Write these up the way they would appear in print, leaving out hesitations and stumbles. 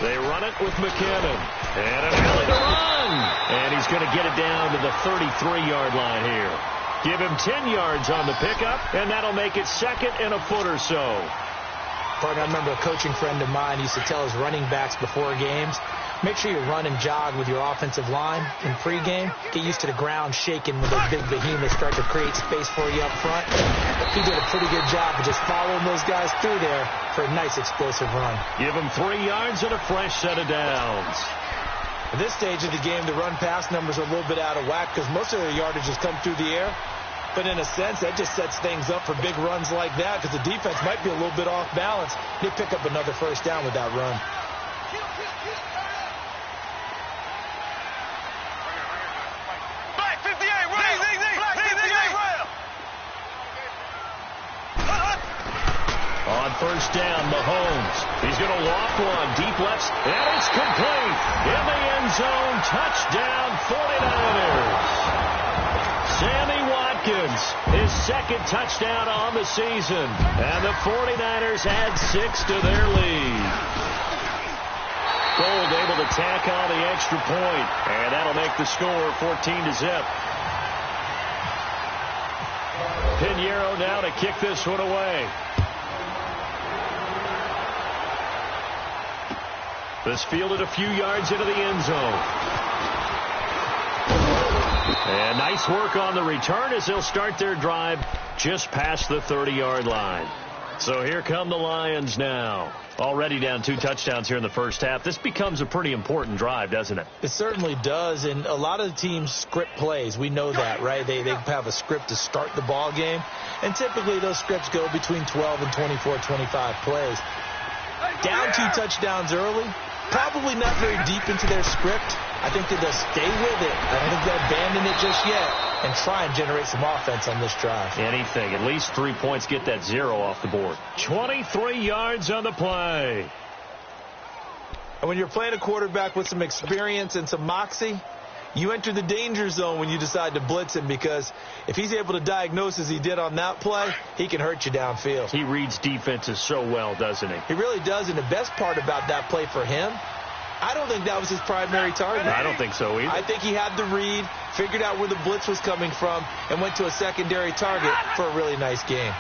They run it with McKinnon. And an alley to run. And he's going to get it down to the 33-yard line here. Give him 10 yards on the pickup, and that'll make it second and a foot or so. Partner, I remember a coaching friend of mine used to tell his running backs before games, make sure you run and jog with your offensive line in pregame. Get used to the ground shaking when those big behemoths start to create space for you up front. He did a pretty good job of just following those guys through there for a nice explosive run. Give him 3 yards and a fresh set of downs. At this stage of the game, the run-pass numbers are a little bit out of whack because most of their yardage has come through the air. But in a sense, that just sets things up for big runs like that because the defense might be a little bit off balance. They pick up another first down with that run. On first down, Mahomes. He's going to walk one. Deep left, and it's complete. In the end zone, touchdown, 49ers. Sammy Watkins, his second touchdown on the season. And the 49ers add 6 to their lead. Gold able to tack on the extra point, and that'll make the score 14-0. Pinheiro now to kick this one away. This fielded a few yards into the end zone. And nice work on the return as they'll start their drive just past the 30-yard line. So here come the Lions now. Already down 2 touchdowns here in the first half. This becomes a pretty important drive, doesn't it? It certainly does, and a lot of the teams script plays. We know that, right? They have a script to start the ball game, and typically those scripts go between 12 and 24, 25 plays. Down 2 touchdowns early, probably not very deep into their script. I think that they'll stay with it. I don't think they'll abandon it just yet and try and generate some offense on this drive. Anything. At least 3 points, get that 0 off the board. 23 yards on the play. And when you're playing a quarterback with some experience and some moxie, you enter the danger zone when you decide to blitz him, because if he's able to diagnose as he did on that play, he can hurt you downfield. He reads defenses so well, doesn't he? He really does, and the best part about that play for him, I don't think that was his primary target. I don't think so either. I think he had the read, figured out where the blitz was coming from, and went to a secondary target for a really nice game.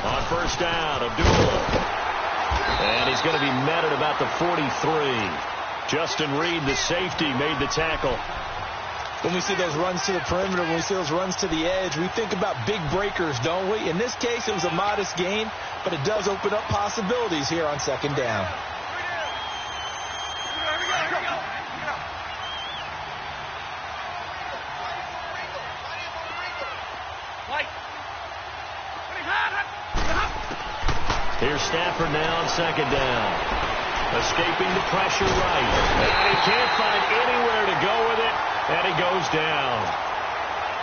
On first down, Abdullah. And he's going to be met at about the 43. Justin Reed, the safety, made the tackle. When we see those runs to the perimeter, when we see those runs to the edge, we think about big breakers, don't we? In this case, it was a modest gain, but it does open up possibilities here on second down. Here's Stafford now on second down. Escaping the pressure right. And he can't find anywhere to go with it, and he goes down.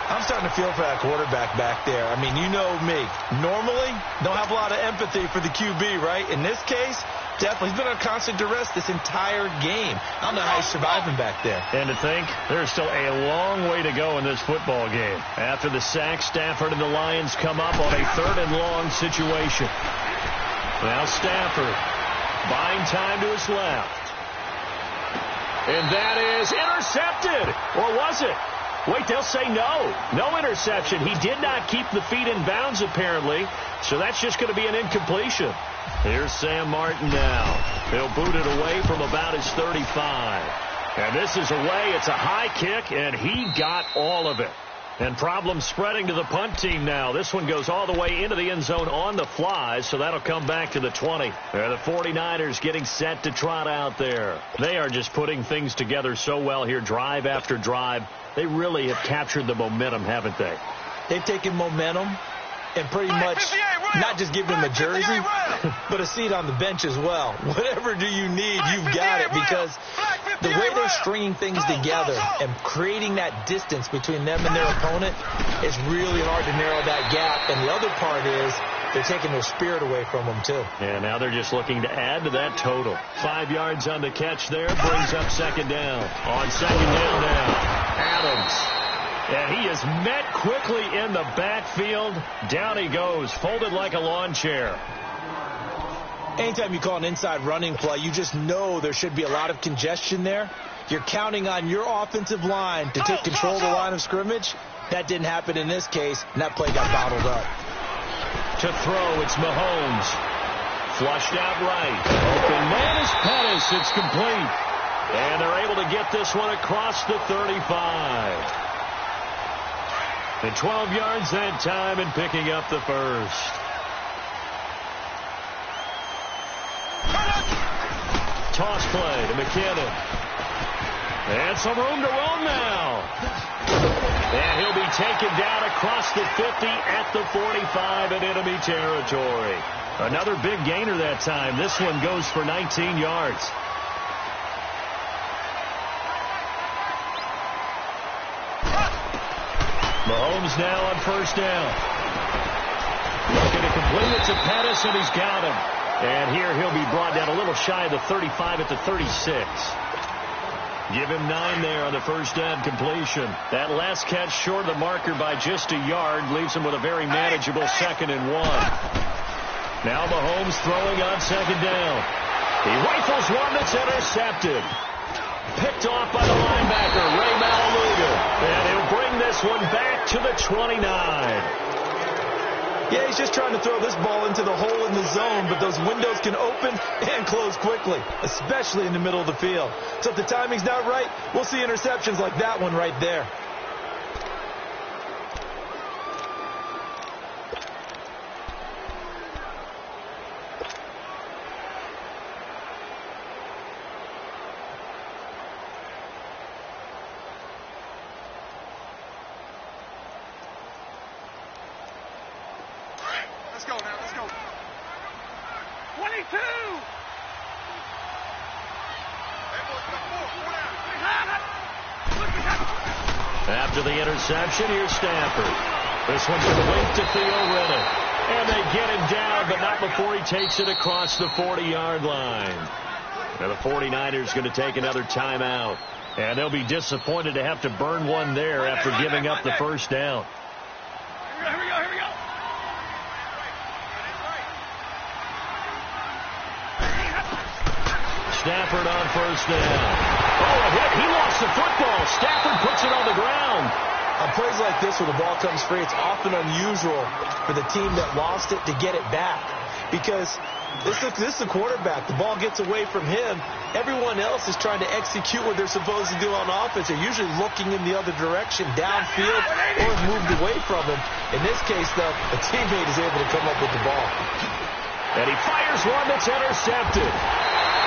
I'm starting to feel for that quarterback back there. I mean, you know me. Normally, don't have a lot of empathy for the QB, right? In this case, definitely. He's been under constant duress this entire game. I don't know how he's surviving back there. And to think, there's still a long way to go in this football game. After the sack, Stafford and the Lions come up on a 3rd and long situation. Now Stafford, buying time to his left. And that is intercepted. Or was it? Wait, they'll say no. No interception. He did not keep the feet in bounds, apparently. So that's just going to be an incompletion. Here's Sam Martin now. He'll boot it away from about his 35. And this is away. It's a high kick, and he got all of it. And problems spreading to the punt team now. This one goes all the way into the end zone on the fly, so that'll come back to the 20. The 49ers getting set to trot out there. They are just putting things together so well here, drive after drive. They really have captured the momentum, haven't they? They've taken momentum and pretty much not just give them a jersey, but a seat on the bench as well. Whatever do you need, you've got it, because the way they're stringing things together and creating that distance between them and their opponent is really hard to narrow that gap. And the other part is they're taking their spirit away from them, too. And now they're just looking to add to that total. 5 yards on the catch there, brings up second down. On second down now, Adams. And he is met quickly in the backfield. Down he goes, folded like a lawn chair. Anytime you call an inside running play, you just know there should be a lot of congestion there. You're counting on your offensive line to take control of the line of scrimmage. That didn't happen in this case, and that play got bottled up. To throw, it's Mahomes. Flushed out right. Open man is Pettis. It's complete. And they're able to get this one across the 35. And 12 yards that time and picking up the first. Toss play to McKinnon. And some room to roam now. And he'll be taken down across the 50 at the 45 in enemy territory. Another big gainer that time. This one goes for 19 yards. Mahomes now on first down. Looking to complete it to Pettis, and he's got him. And here he'll be brought down a little shy of the 35 at the 36. Give him 9 there on the first down completion. That last catch short of the marker by just a yard leaves him with a very manageable 2nd and 1. Now Mahomes throwing on second down. He rifles one that's intercepted. Picked off by the linebacker, Ray Malaluga. And he'll bring this one back to the 29. Yeah, he's just trying to throw this ball into the hole in the zone, but those windows can open and close quickly, especially in the middle of the field. So if the timing's not right, we'll see interceptions like that one right there. After the interception, here's Stafford. This one's going to link to Theo Riddick. And they get him down, but not before he takes it across the 40-yard line. Now the 49ers going to take another timeout. And they'll be disappointed to have to burn one there after giving up the first down. Here we go. Stafford on first down. Oh, a hit. He lost the football. Stafford puts it on the ground. On plays like this where the ball comes free, it's often unusual for the team that lost it to get it back. Because this is the quarterback. The ball gets away from him. Everyone else is trying to execute what they're supposed to do on offense. They're usually looking in the other direction, downfield, or moved away from him. In this case, though, a teammate is able to come up with the ball. And he fires one that's intercepted.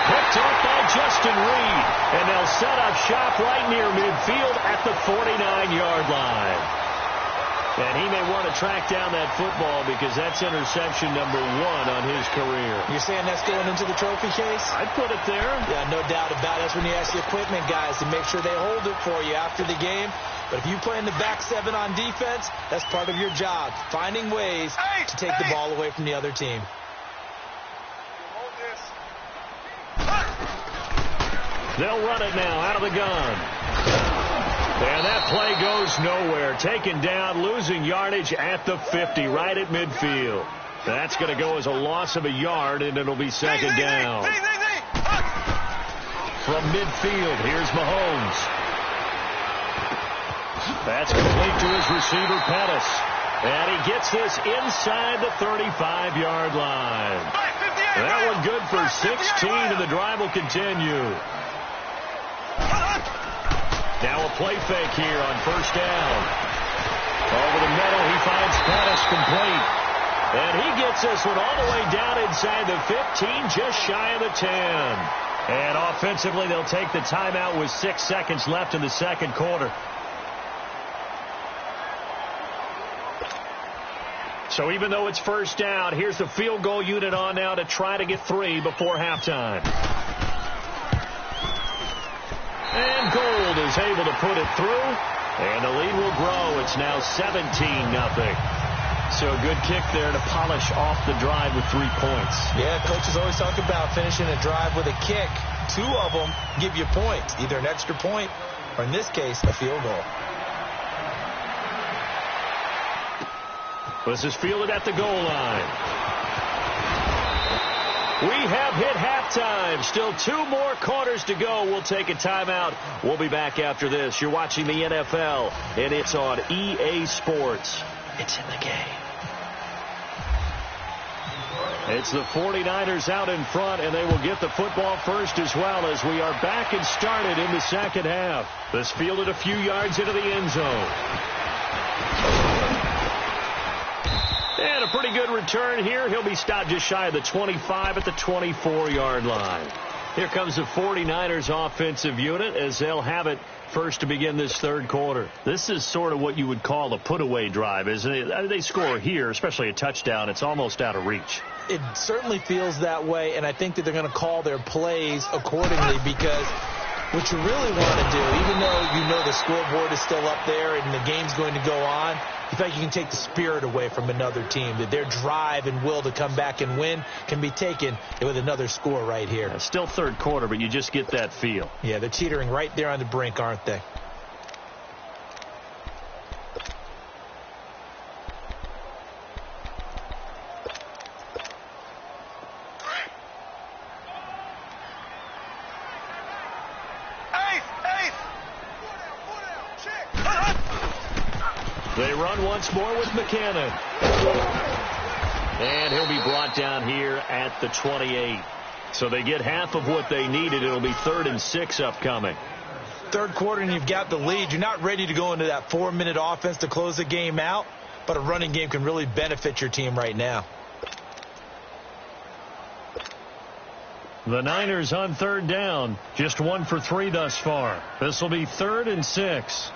Picked off by Justin Reed. And they'll set up shop right near midfield at the 49-yard line. And he may want to track down that football because that's interception number 1 on his career. You're saying that's going into the trophy case? I'd put it there. Yeah, no doubt about it. That's when you ask the equipment guys to make sure they hold it for you after the game. But if you play in the back 7 on defense, that's part of your job, finding ways to take the ball away from the other team. They'll run it now out of the gun. And that play goes nowhere. Taken down, losing yardage at the 50, right at midfield. That's going to go as a loss of a yard, and it'll be second down. From midfield, here's Mahomes. That's complete to his receiver, Pettis. And he gets this inside the 35-yard line. That one good for 16, and the drive will continue. Now a play fake here on first down. Over the middle, he finds Pettis complete. And he gets this one all the way down inside the 15, just shy of the 10. And offensively, they'll take the timeout with 6 seconds left in the second quarter. So even though it's first down, here's the field goal unit on now to try to get 3 before halftime. And Gold is able to put it through, and the lead will grow. It's now 17-0. So a good kick there to polish off the drive with 3 points. Yeah, coaches always talk about finishing a drive with a kick. 2 of them give you points, either an extra point or, in this case, a field goal. This is fielded at the goal line. We have hit halftime. Still 2 more quarters to go. We'll take a timeout. We'll be back after this. You're watching the NFL, and it's on EA Sports. It's in the game. It's the 49ers out in front, and they will get the football first as well as we are back and started in the second half. This fielded a few yards into the end zone. And a pretty good return here. He'll be stopped just shy of the 25 at the 24-yard line. Here comes the 49ers offensive unit as they'll have it first to begin this third quarter. This is sort of what you would call a put-away drive, isn't it? They score here, especially a touchdown. It's almost out of reach. It certainly feels that way, and I think that they're going to call their plays accordingly because what you really want to do, even though you know the scoreboard is still up there and the game's going to go on, in fact, you can take the spirit away from another team, that their drive and will to come back and win can be taken with another score right here. Still third quarter, but you just get that feel. Yeah, they're teetering right there on the brink, aren't they? They run once more with McKinnon. And he'll be brought down here at the 28. So they get half of what they needed. It'll be 3rd and 6 upcoming. Third quarter and you've got the lead. You're not ready to go into that 4-minute offense to close the game out, but a running game can really benefit your team right now. The Niners on 3rd down. Just 1 for 3 thus far. This will be 3rd and 6.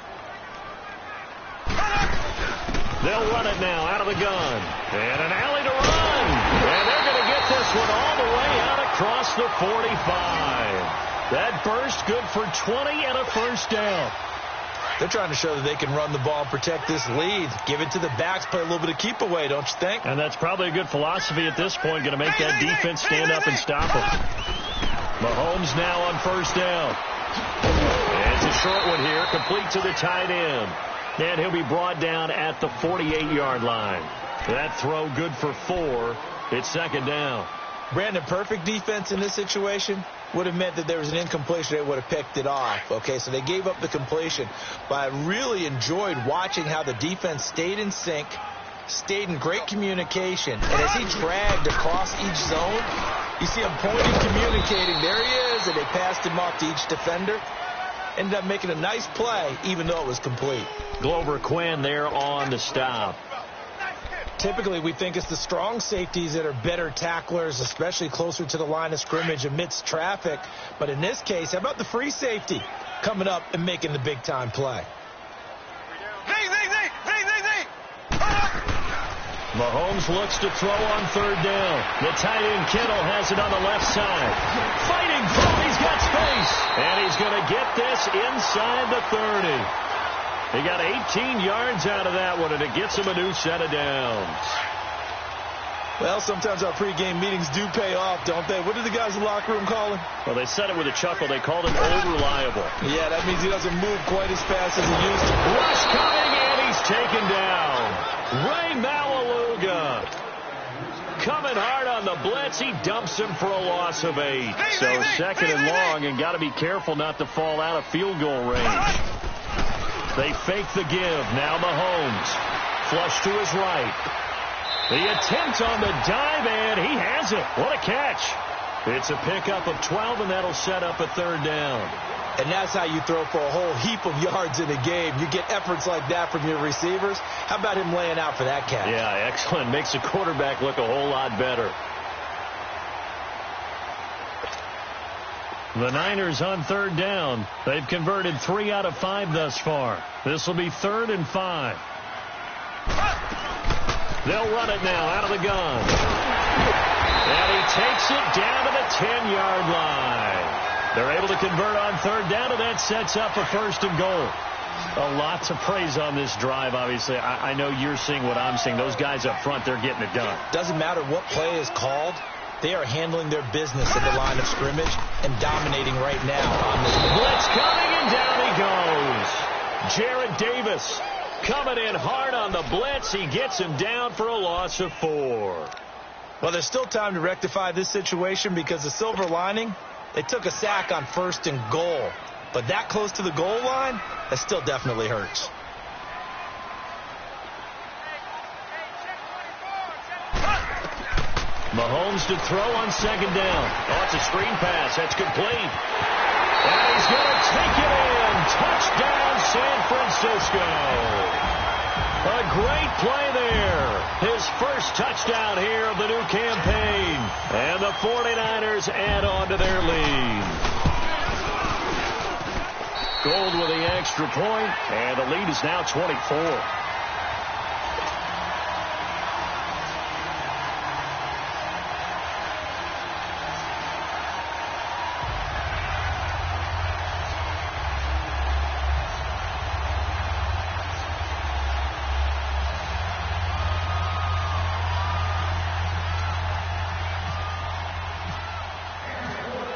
They'll run it now out of the gun. And an alley to run. And they're going to get this one all the way out across the 45. That burst good for 20 and a first down. They're trying to show that they can run the ball and protect this lead. Give it to the backs, play a little bit of keep away, don't you think? And that's probably a good philosophy at this point. Going to make that defense stand up and stop them. Mahomes now on first down. And it's a short one here, complete to the tight end. And he'll be brought down at the 48-yard line. That throw good for 4. It's 2nd down. Brandon, perfect defense in this situation would have meant that there was an incompletion. They would have picked it off. Okay, so they gave up the completion. But I really enjoyed watching how the defense stayed in sync, stayed in great communication. And as he dragged across each zone, you see him pointing, communicating. There he is, and they passed him off to each defender. Ended up making a nice play, even though it was complete. Glover Quinn there on the stop. Typically, we think it's the strong safeties that are better tacklers, especially closer to the line of scrimmage amidst traffic. But in this case, how about the free safety coming up and making the big-time play? Mahomes looks to throw on 3rd down. The tight end Kittle has it on the left side. Fighting through, he's got space. And he's going to get this inside the 30. He got 18 yards out of that one, and it gets him a new set of downs. Well, sometimes our pregame meetings do pay off, don't they? What did the guys in the locker room call him? Well, they said it with a chuckle. They called him old reliable. Yeah, that means he doesn't move quite as fast as he used to. Rush coming, and he's taken down. Ray Maualuga coming hard on the blitz. He dumps him for a loss of 8. So 2nd and long, and got to be careful not to fall out of field goal range. They fake the give. Now Mahomes. Flush to his right. The attempt on the dive, and he has it. What a catch. It's a pickup of 12, and that'll set up a 3rd down. And that's how you throw for a whole heap of yards in a game. You get efforts like that from your receivers. How about him laying out for that catch? Yeah, excellent. Makes the quarterback look a whole lot better. The Niners on 3rd down. They've converted 3 out of 5 thus far. This will be 3rd and 5. They'll run it now out of the gun. And he takes it down to the 10-yard line. They're able to convert on 3rd down, and that sets up a 1st and goal. A lot to praise on this drive, obviously. I know you're seeing what I'm seeing. Those guys up front, they're getting it done. Doesn't matter what play is called. They are handling their business at the line of scrimmage and dominating right now on this. Blitz coming, and down he goes. Jarrett Davis Coming in hard on the blitz. He gets him down for a loss of 4. Well, there's still time to rectify this situation because the silver lining, they took a sack on 1st and goal. But that close to the goal line, that still definitely hurts. Mahomes to throw on 2nd down. Oh, it's a screen pass. That's complete. And he's going to take it in. Touchdown, San Francisco. A great play there. His first touchdown here of the new campaign. And the 49ers add on to their lead. Gold with the extra point, and the lead is now 24.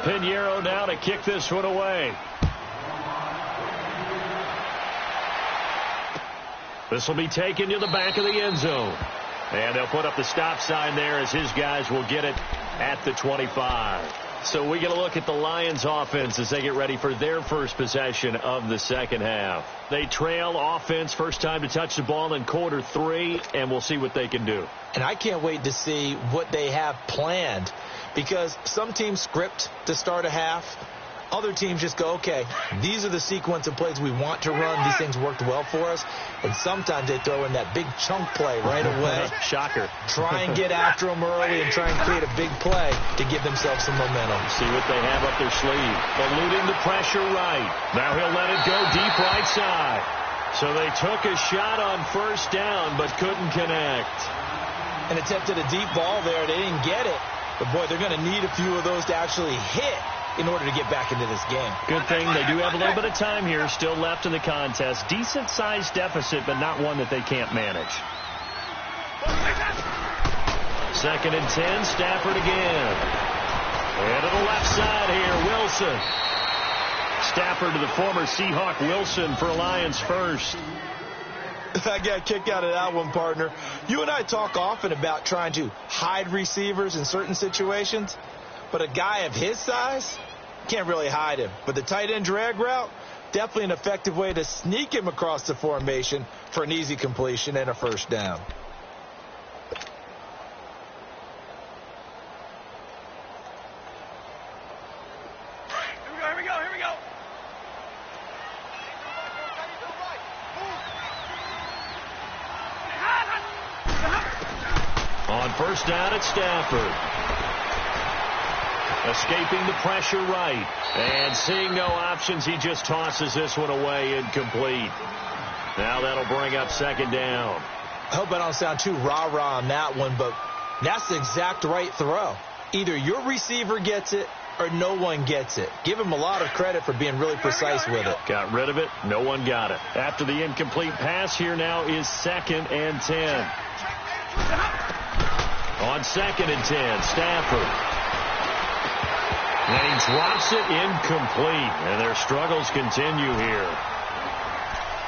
Pinheiro now to kick this one away. This will be taken to the back of the end zone. And they'll put up the stop sign there as his guys will get it at the 25. So we get a look at the Lions offense as they get ready for their first possession of the second half. They trail offense first time to touch the ball in quarter 3, and we'll see what they can do. And I can't wait to see what they have planned because some teams script to start a half. Other teams just go, okay, these are the sequence of plays we want to run. These things worked well for us. And sometimes they throw in that big chunk play right away. Shocker. Try and get after them early and try and create a big play to give themselves some momentum. See what they have up their sleeve. Eluding the pressure right. Now he'll let it go deep right side. So they took a shot on 1st down but couldn't connect. And attempted a deep ball there. They didn't get it. But, boy, they're going to need a few of those to actually hit in order to get back into this game. Good thing they do have a little bit of time here still left in the contest. Decent-sized deficit, but not one that they can't manage. 2nd and 10, Stafford again. And to the left side here, Wilson. Stafford to the former Seahawk Wilson for Lions first. I got a kick out of that one, partner. You and I talk often about trying to hide receivers in certain situations, but a guy of his size can't really hide him. But the tight end drag route, definitely an effective way to sneak him across the formation for an easy completion and a 1st down. Here we go. On 1st down, it's Stafford. Escaping the pressure right. And seeing no options, he just tosses this one away incomplete. Now that'll bring up 2nd down. I hope I don't sound too rah-rah on that one, but that's the exact right throw. Either your receiver gets it or no one gets it. Give him a lot of credit for being really precise with it. Got rid of it. No one got it. After the incomplete pass, here now is 2nd and 10. On 2nd and 10, Stafford. And he drops it incomplete. And their struggles continue here.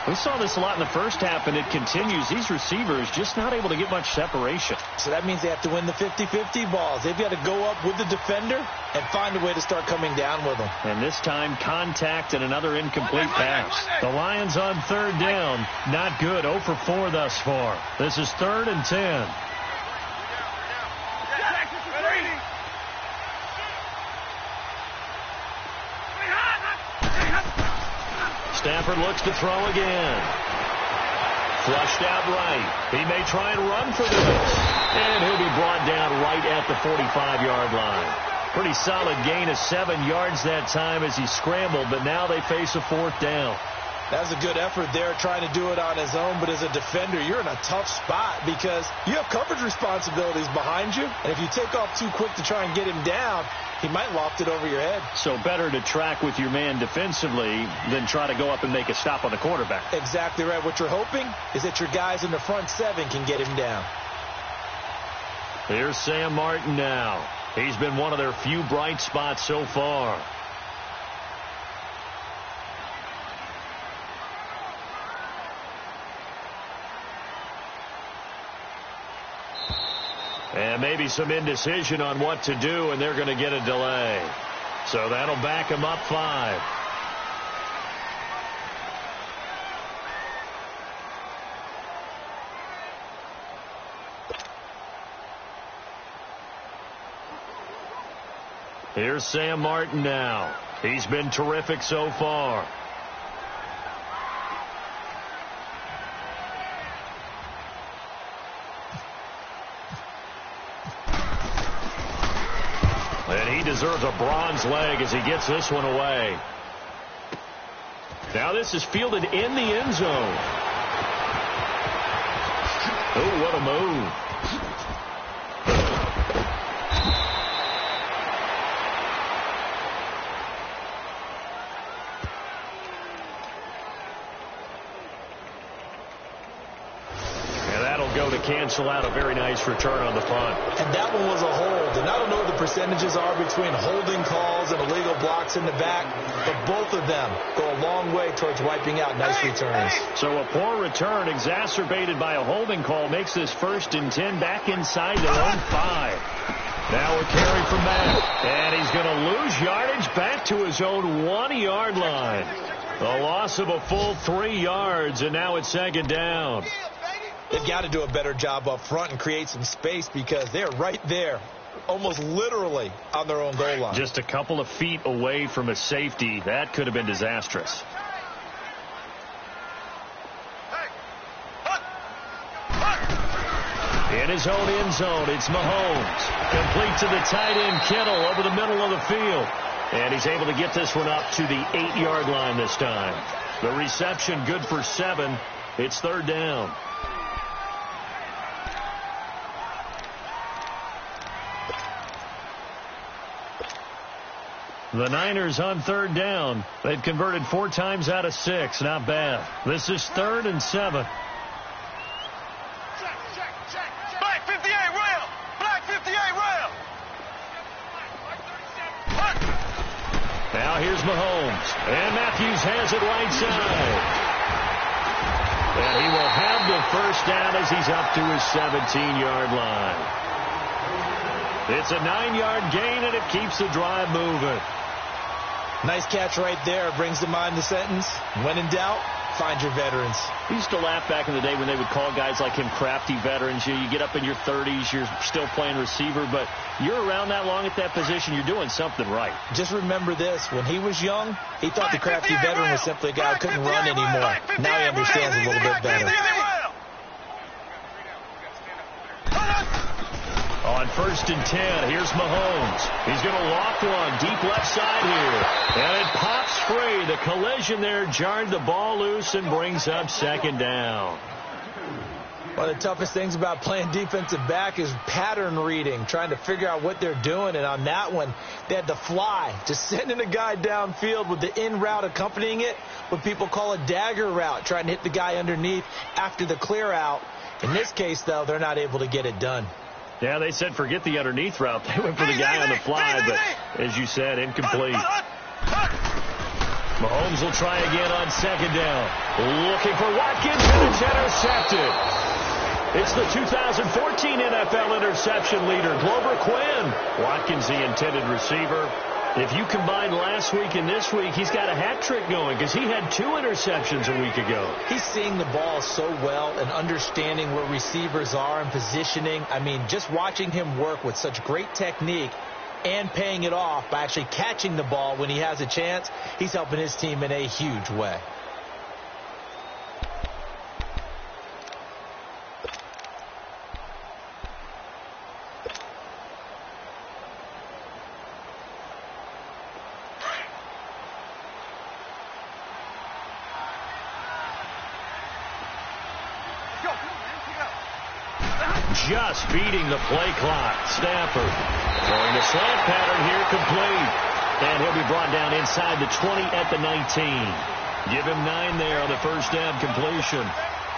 We saw this a lot in the first half, and it continues. These receivers just not able to get much separation. So that means they have to win the 50-50 balls. They've got to go up with the defender and find a way to start coming down with them. And this time, contact and another incomplete pass. The Lions on 3rd down. Not good. 0 for 4 thus far. This is 3rd and 10. Stafford looks to throw again. Flushed out right. He may try and run for this. And he'll be brought down right at the 45-yard line. Pretty solid gain of 7 yards that time as he scrambled, but now they face a 4th down. That was a good effort there trying to do it on his own, but as a defender, you're in a tough spot because you have coverage responsibilities behind you, and if you take off too quick to try and get him down, he might loft it over your head. So better to track with your man defensively than try to go up and make a stop on the quarterback. Exactly right. What you're hoping is that your guys in the front 7 can get him down. Here's Sam Martin now. He's been one of their few bright spots so far. And maybe some indecision on what to do, and they're going to get a delay. So that'll back them up 5. Here's Sam Martin now. He's been terrific so far. And he deserves a bronze leg as he gets this one away. Now this is fielded in the end zone. Oh, what a move. To cancel out a very nice return on the punt. And that one was a hold. And I don't know what the percentages are between holding calls and illegal blocks in the back, but both of them go a long way towards wiping out nice returns. So a poor return exacerbated by a holding call makes this 1st and 10 back inside their own 5. Now a carry from Matt. And he's going to lose yardage back to his own 1-yard line. A loss of a full 3 yards, and now it's 2nd down. They've got to do a better job up front and create some space because they're right there, almost literally on their own goal line. Just a couple of feet away from a safety. That could have been disastrous. In his own end zone, it's Mahomes. Complete to the tight end, Kittle, over the middle of the field. And he's able to get this one up to the 8-yard line this time. The reception good for 7. It's 3rd down. The Niners on 3rd down. They've converted 4 times out of 6. Not bad. This is 3rd and 7. Black 58 rail. Black 58 rail. Now here's Mahomes. And Matthews has it right side. And he will have the 1st down as he's up to his 17-yard line. It's a 9-yard gain, and it keeps the drive moving. Nice catch right there. Brings to mind the sentence, when in doubt, find your veterans. We used to laugh back in the day when they would call guys like him crafty veterans. You get up in your 30s, you're still playing receiver, but you're around that long at that position, you're doing something right. Just remember this. When he was young, he thought the crafty veteran was simply a guy who couldn't run anymore. Now he understands a little bit better. On 1st and 10, here's Mahomes. He's going to loft one deep left side here. And it pops free. The collision there jarred the ball loose and brings up 2nd down. One of the toughest things about playing defensive back is pattern reading, trying to figure out what they're doing. And on that one, they had to fly, just sending a guy downfield with the in route accompanying it, what people call a dagger route, trying to hit the guy underneath after the clear out. In this case, though, they're not able to get it done. Yeah, they said forget the underneath route. They went for the guy on the fly, but as you said, incomplete. Mahomes will try again on 2nd down. Looking for Watkins, and it's intercepted. It's the 2014 NFL interception leader, Glover Quinn. Watkins, the intended receiver. If you combine last week and this week, he's got a hat trick going because he had 2 interceptions a week ago. He's seeing the ball so well and understanding where receivers are and positioning. I mean, just watching him work with such great technique and paying it off by actually catching the ball when he has a chance, he's helping his team in a huge way. Just beating the play clock. Stafford throwing the slant pattern here, complete. And he'll be brought down inside the 20 at the 19. Give him 9 there on the 1st down completion.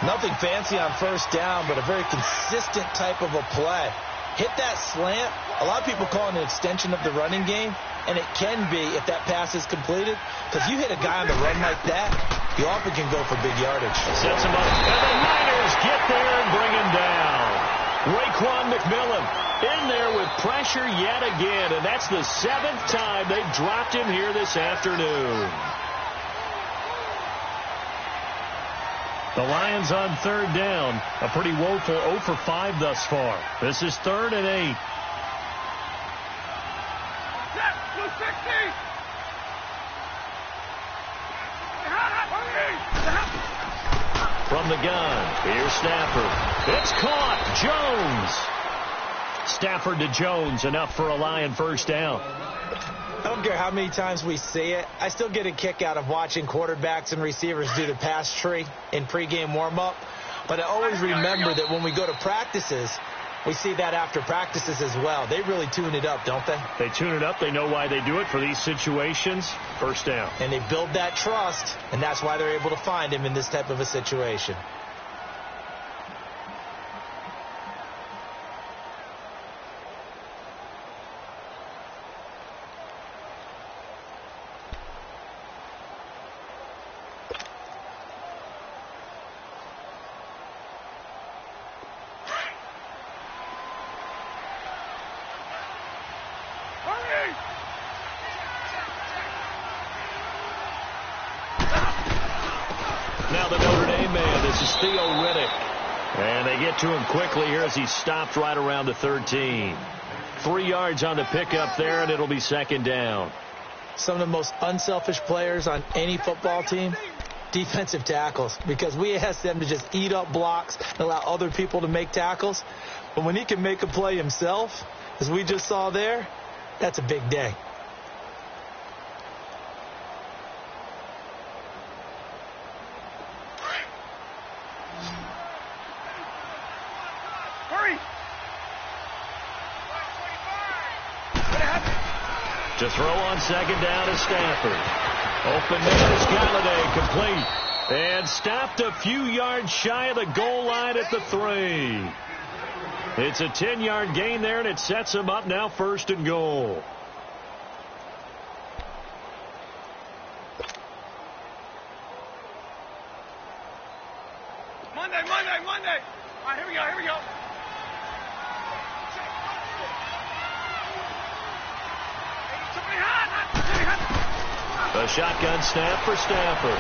Nothing fancy on 1st down, but a very consistent type of a play. Hit that slant. A lot of people call it an extension of the running game, and it can be if that pass is completed. Because you hit a guy on the run like that, you often can go for big yardage. Sets him up, and the Niners get there and bring him down. Raekwon McMillan in there with pressure yet again, and that's the 7th time they've dropped him here this afternoon. The Lions on 3rd down. A pretty woeful 0 for 5 thus far. This is 3rd and 8. From the gun, here's Stafford. It's caught. Jones. Stafford to Jones, enough for a Lion first down. I don't care how many times we see it. I still get a kick out of watching quarterbacks and receivers do the pass tree in pregame warm-up. But I always remember that when we go to practices, we see that after practices as well. They really tune it up, don't they? They tune it up. They know why they do it for these situations. First down. And they build that trust, and that's why they're able to find him in this type of a situation. Now the Notre Dame man, this is Theo Riddick. And they get to him quickly here as he stopped right around the 13. 3 yards on the pickup there, and it'll be 2nd down. Some of the most unselfish players on any football team, defensive tackles, because we ask them to just eat up blocks and allow other people to make tackles. But when he can make a play himself, as we just saw there, that's a big day. To throw on 2nd down is Stafford. Open man is Galladay, complete. And stopped a few yards shy of the goal line at the 3. It's a 10-yard gain there, and it sets him up now 1st and goal. Monday. All right, here we go. A shotgun snap for Stafford.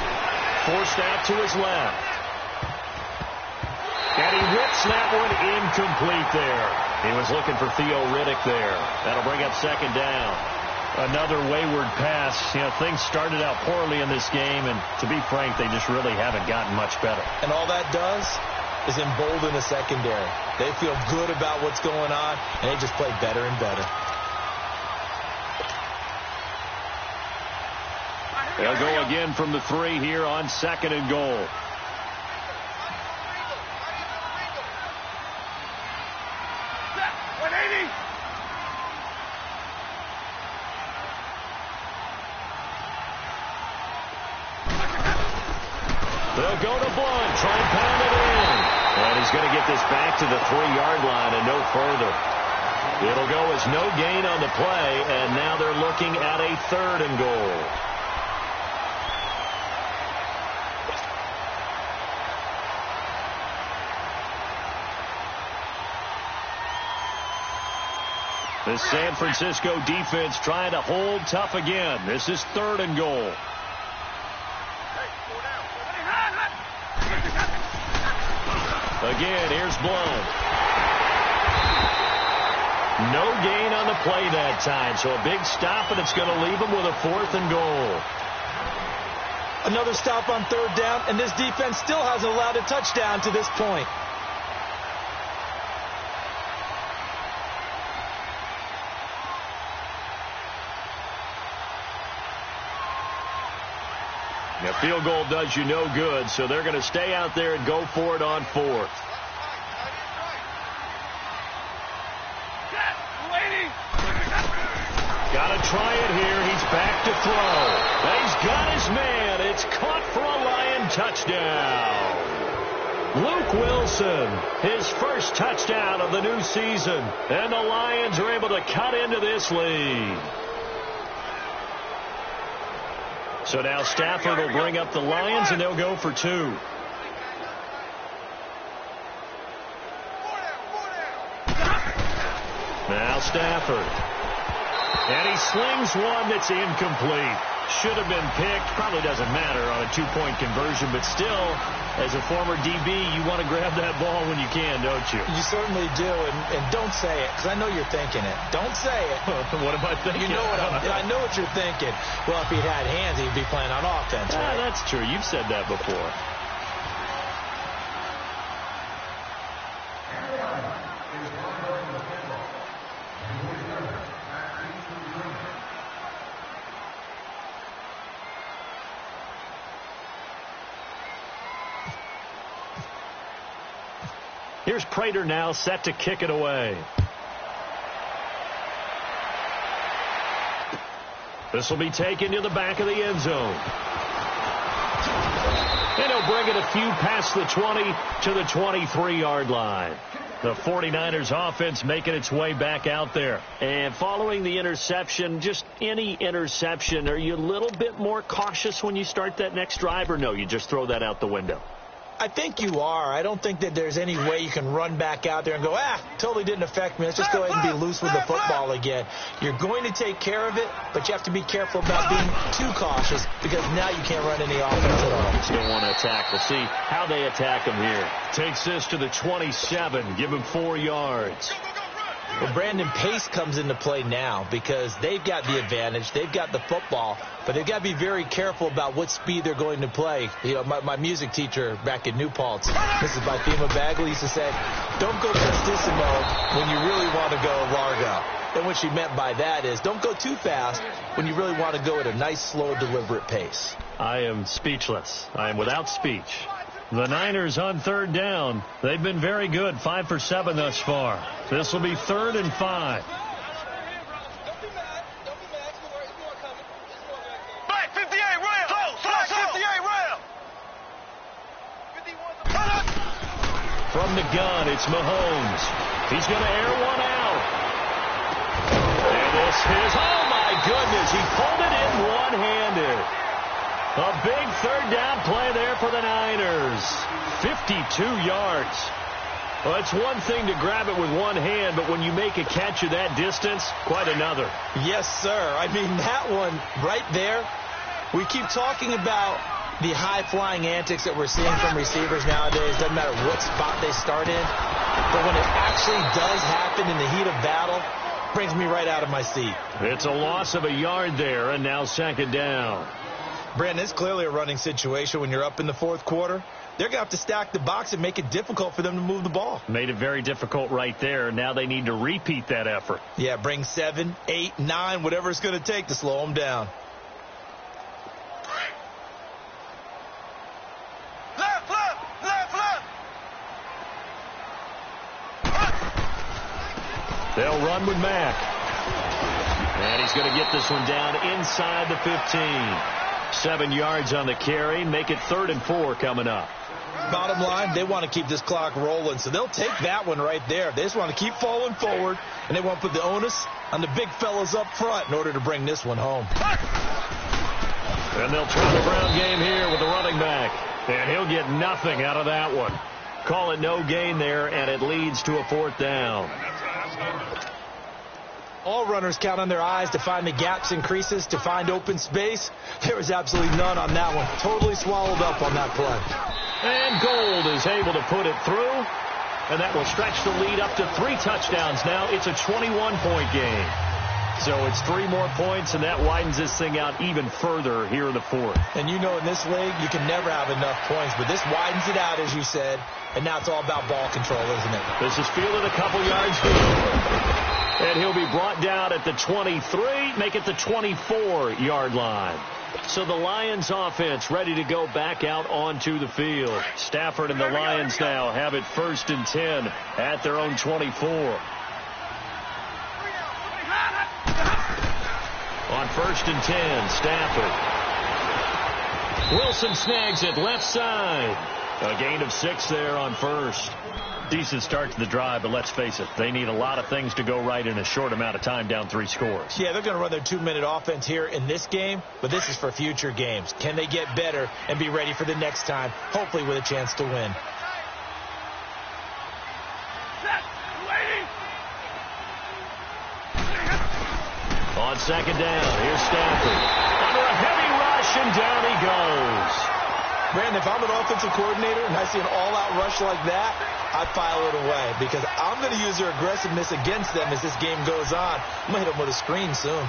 Forced out to his left. And he whips that one incomplete there. He was looking for Theo Riddick there. That'll bring up 2nd down. Another wayward pass. You know, things started out poorly in this game, and to be frank, they just really haven't gotten much better. And all that does is embolden the secondary. They feel good about what's going on, and they just play better and better. They'll go again from the 3 here on 2nd and goal. They'll go to Blunt, try and pound it in. And he's going to get this back to the 3-yard line and no further. It'll go as no gain on the play, and now they're looking at a 3rd and goal. The San Francisco defense trying to hold tough again. This is 3rd and goal. Again, here's Blount. No gain on the play that time, so a big stop, and it's going to leave them with a 4th and goal. Another stop on 3rd down, and this defense still hasn't allowed a touchdown to this point. A field goal does you no good, so they're going to stay out there and go for it on 4th. Got to try it here. He's back to throw. He's got his man. It's caught for a Lion touchdown. Luke Wilson, his first touchdown of the new season. And the Lions are able to cut into this lead. So now Stafford will bring up the Lions, and they'll go for 2. Now Stafford. And he slings one that's incomplete. Should have been picked. Probably doesn't matter on a two-point conversion, but still, as a former DB, you want to grab that ball when you can, don't you? You certainly do, and don't say it, because I know you're thinking it. Don't say it. What am I thinking? You know I know what you're thinking. Well, if he had hands, he'd be playing on offense, right? That's true. You've said that before. Here's Prater now set to kick it away. This will be taken to the back of the end zone. And he'll bring it a few past the 20 to the 23-yard line. The 49ers offense making its way back out there. And following the interception, just any interception, are you a little bit more cautious when you start that next drive, or no, you just throw that out the window? I think you are. I don't think that there's any way you can run back out there and go, totally didn't affect me. Let's just go ahead and be loose with the football again. You're going to take care of it, but you have to be careful about being too cautious because now you can't run any offense at all. Still want to attack. We'll see how they attack him here. Takes this to the 27. Give him 4 yards. Well, Brandon, pace comes into play now because they've got the advantage. They've got the football, but they've got to be very careful about what speed they're going to play. You know, my music teacher back in New Paltz, Mrs. Bifema Bagley, used to say, don't go prestissimo when you really want to go largo. And what she meant by that is don't go too fast when you really want to go at a nice, slow, deliberate pace. I am speechless. I am without speech. The Niners on third down. They've been very good, 5 for 7 thus far. This will be 3rd and 5. Black 58 rail. Black 58 rail. From the gun, it's Mahomes. He's going to air one out. And this is, oh my goodness, he pulled it in one-handed. A big third down play there for the Niners. 52 yards. Well, it's one thing to grab it with one hand, but when you make a catch of that distance, quite another. Yes, sir. I mean, that one right there, we keep talking about the high-flying antics that we're seeing from receivers nowadays. Doesn't matter what spot they start in. But when it actually does happen in the heat of battle, brings me right out of my seat. It's a loss of a yard there, and now 2nd down. Brandon, it's clearly a running situation when you're up in the 4th quarter. They're going to have to stack the box and make it difficult for them to move the ball. Made it very difficult right there. Now they need to repeat that effort. Yeah, bring 7, 8, 9, whatever it's going to take to slow them down. Left. They'll run with Mack. And he's going to get this one down inside the 15. 7 yards on the carry. Make it 3rd and 4 coming up. Bottom line, they want to keep this clock rolling, so they'll take that one right there. They just want to keep falling forward, and they want to put the onus on the big fellas up front in order to bring this one home. And they'll try the ground game here with the running back. And he'll get nothing out of that one. Call it no gain there, and it leads to a 4th down. All runners count on their eyes to find the gaps and creases, to find open space. There was absolutely none on that one. Totally swallowed up on that play. And Gold is able to put it through. And that will stretch the lead up to 3 touchdowns now. It's a 21-point game. So it's 3 more points, and that widens this thing out even further here in the 4th. And you know in this league, you can never have enough points. But this widens it out, as you said. And now it's all about ball control, isn't it? This is fielded a couple yards deep. And he'll be brought down at the 23, make it the 24-yard line. So the Lions offense ready to go back out onto the field. Stafford and the Lions now have it 1st and 10 at their own 24. On 1st and 10, Stafford. Wilson snags it left side. A gain of 6 there on 1st. Decent start to the drive, but let's face it, they need a lot of things to go right in a short amount of time, down 3 scores. Yeah, they're going to run their 2-minute offense here in this game, but this is for future games. Can they get better and be ready for the next time, hopefully with a chance to win? second down. Here's Stafford. Under a heavy rush, and down he goes. Brandon, if I'm an offensive coordinator and I see an all-out rush like that, I file it away because I'm going to use their aggressiveness against them as this game goes on. I'm going to hit them with a screen soon.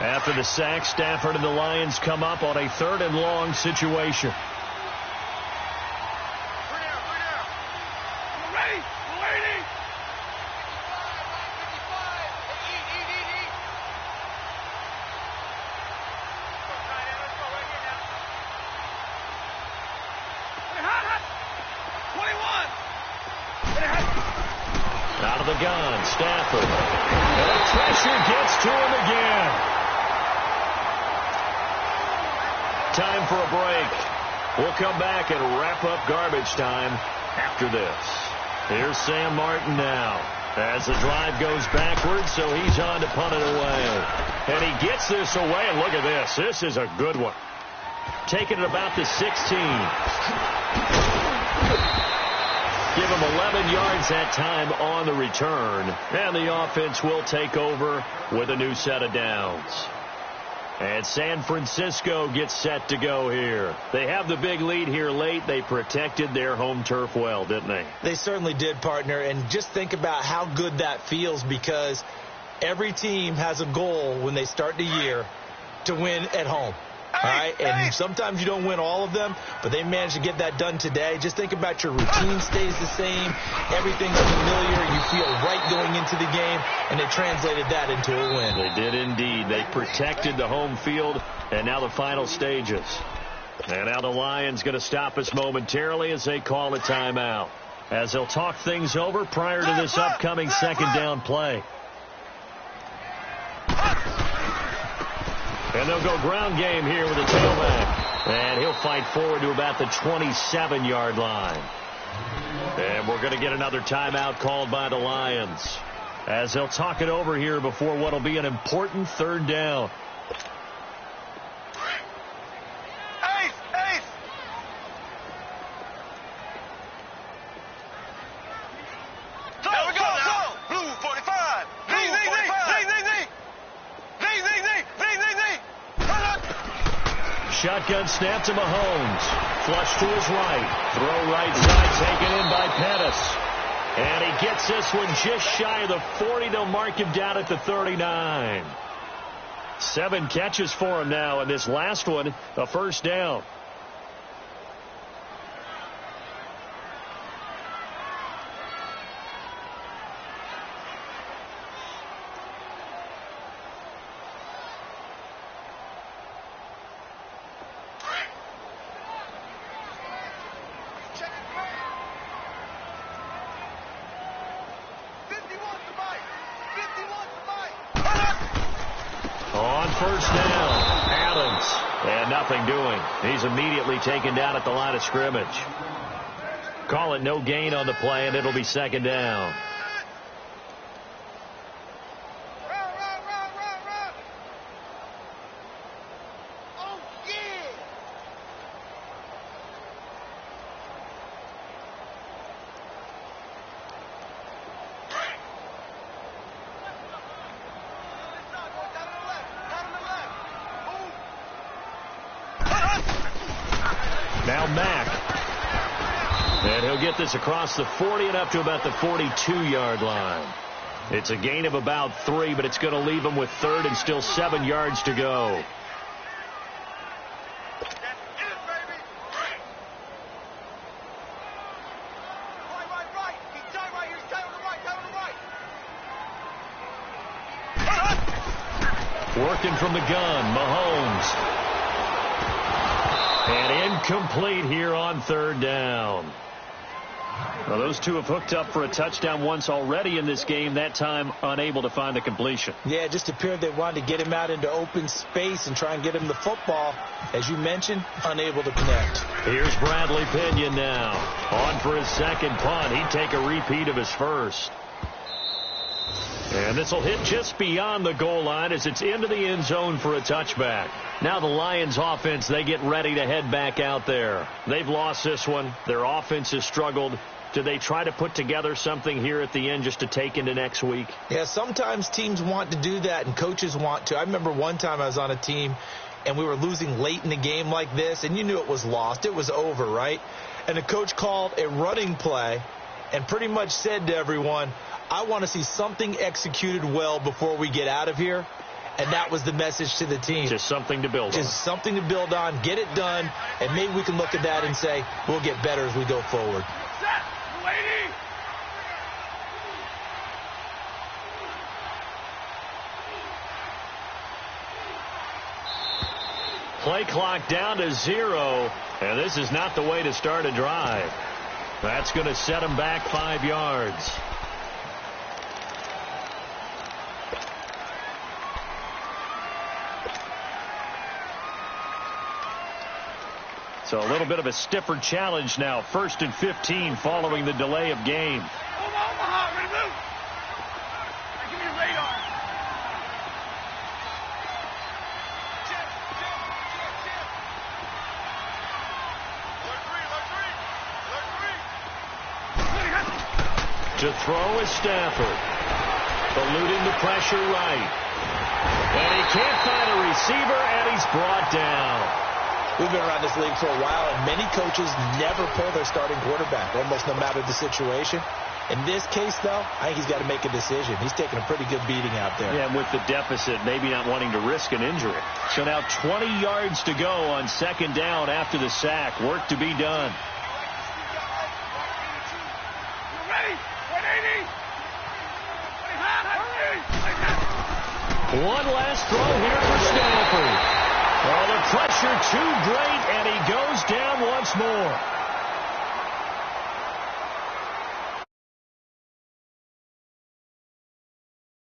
After the sack, Stafford and the Lions come up on a 3rd and long situation. Out of the gun, Stafford. And the pressure gets to him again. Time for a break. We'll come back and wrap up garbage time after this. Here's Sam Martin now as the drive goes backwards, so he's on to punt it away. And he gets this away, and look at this. This is a good one. Taking it about the 16. Give him 11 yards that time on the return. And the offense will take over with a new set of downs. And San Francisco gets set to go here. They have the big lead here late. They protected their home turf well, didn't they? They certainly did, partner. And just think about how good that feels because every team has a goal when they start the year to win at home. All right, and sometimes you don't win all of them, but they managed to get that done today. Just think about your routine stays the same. Everything's familiar. You feel right going into the game, and they translated that into a win. They did indeed. They protected the home field, and now the final stages. And now the Lions going to stop us momentarily as they call a timeout, as they'll talk things over prior to this upcoming second down play. And they'll go ground game here with a tailback. And he'll fight forward to about the 27-yard line. And we're going to get another timeout called by the Lions, as they'll talk it over here before what will be an important 3rd down. Shotgun snap to Mahomes. Flush to his right. Throw right side taken in by Pettis. And he gets this one just shy of the 40. They'll mark him down at the 39. 7 catches for him now, and this last one, a first down. On first down, Adams. And nothing doing. He's immediately taken down at the line of scrimmage. Call it no gain on the play, and it'll be second down. Now Mack. And he'll get this across the 40 and up to about the 42-yard line. It's a gain of about 3, but it's going to leave him with 3rd and still 7 yards to go. Working from the gun, Mahomes. And incomplete here on 3rd down. Well, those two have hooked up for a touchdown once already in this game, that time unable to find the completion. Yeah, it just appeared they wanted to get him out into open space and try and get him the football. As you mentioned, unable to connect. Here's Bradley Pinion now. On for his second punt. He'd take a repeat of his first. And this will hit just beyond the goal line as it's into the end zone for a touchback. Now the Lions offense, they get ready to head back out there. They've lost this one. Their offense has struggled Do they try to put together something here at the end just to take into next week? Yeah, sometimes teams want to do that and coaches want to. I remember one time I was on a team and we were losing late in the game like this, and you knew it was lost. It was over, right? And the coach called a running play and pretty much said to everyone, I want to see something executed well before we get out of here. And that was the message to the team. Just something to build on. Just something to build on, get it done, and maybe we can look at that and say, we'll get better as we go forward. Play clock down to 0, and this is not the way to start a drive. That's going to set them back 5 yards. So a little bit of a stiffer challenge now. 1st and 15 following the delay of game. Omaha, ready to move. Hey, give me your radar. To throw is Stafford. Eluding the pressure right. And he can't find a receiver, and he's brought down. We've been around this league for a while, and many coaches never pull their starting quarterback, almost no matter the situation. In this case, though, I think he's got to make a decision. He's taking a pretty good beating out there. Yeah, with the deficit, maybe not wanting to risk an injury. So now 20 yards to go on 2nd down after the sack. Work to be done. One last throw here for Stafford. Oh, the pressure too great, and he goes down once more.